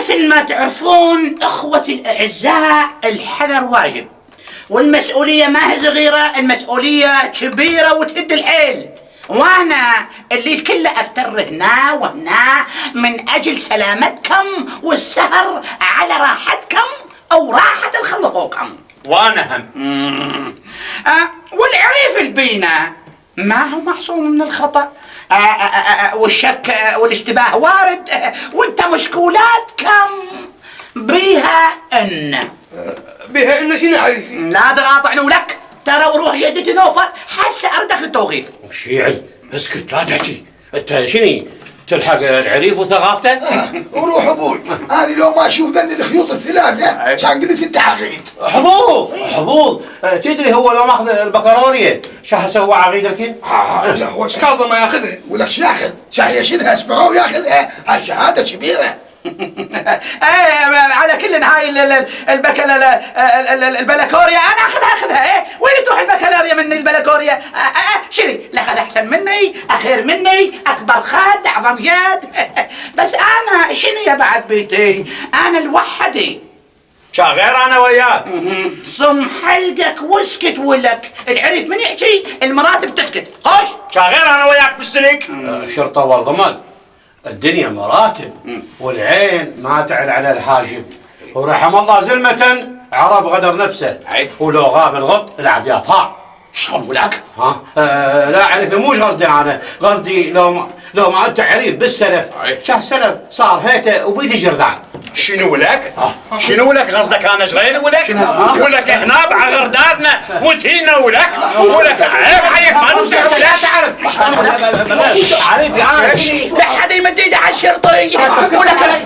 مثل ما تعرفون اخوتي الاعزاء، الحذر واجب، والمسؤولية ما هي صغيرة، المسؤولية كبيرة وتهد الحيل، وانا اللي كله افتر هنا وهنا من اجل سلامتكم والسهر على راحتكم او راحة الخلقوكم. وانا هم والعريف البينا ما هو معصوم من الخطأ، والشك والاشتباه وارد، وانت مشكولاتكم بيها ان شنو عريفي؟ لا تقاطعني ولك، ترى وروح جدتي نوفل حاسه اردك للتوقيف. شيعي اسكت لا تحكي، انت شني تلحق العريف وثقافته؟ وروح ابوي، انا لو ما اشوف ذني الخيوط الثلاثه كان قلت انت عقيد. حظوظ تدري هو لو ماخذ البكالوريا شو سوى عقيد الكل؟ هو كاظم ما ياخذها. ولك شو ياخذ؟ شاهي يشيلها اسبرو ياخذها، هالشهاده كبيره. على كل هاي البلكوريا انا اخذها. وين تروح البكالوريا من البلكوريا؟ شري لخذ احسن مني، اخير مني، اكبر خد، اعظم جد. بس انا شنو يا بعد بيتي؟ انا الوحدي غير انا وياك. صم حلقك واسكت ولك، العريف من يحكي المراتب تسكت. خش غير انا وياك بالسلك. شرطه والضمان، الدنيا مراتب والعين ما تعل على الحاجب، ورحم الله زلمة عرب غدر نفسه، ولو غاب الغط لعب يا طاع. شلون ولك؟ لا عرفي مش قصدي انا، قصدي لو ما انت عريف بالسلف، شاه سلف صار هيته وبيدي جردان. شنو ولك؟ شنو ولك قصدك انا صغير ولك؟ ولك هنا بعغردادنا وتهينا ولك عيب عليك ما تصير ولا تعرف. عريفي انا لا حد يمد ايده على الشرطي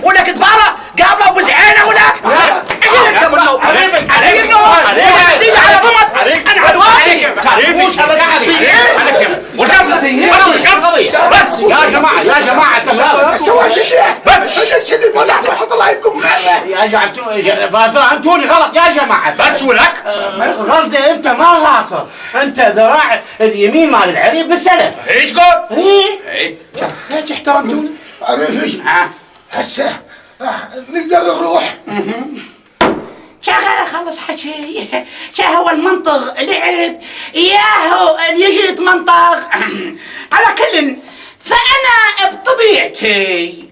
ولك تبارى قابله وبزعينه ولك. انت منو؟ عليك على ضمط انا عدواني. بس يا جماعه فهمتوني غلط يا جماعه. بس ولك قصدي انت ما غاصر، انت ذراع اليمين مال العريف بالسلف. ايش قول؟ هيك احترمتوني. عرفي هسه نقدر نروح. شغال اخلص حكي. هو المنطق لعب ياهو اللي يجي يتمنطق. على كل فانا بطبيعتي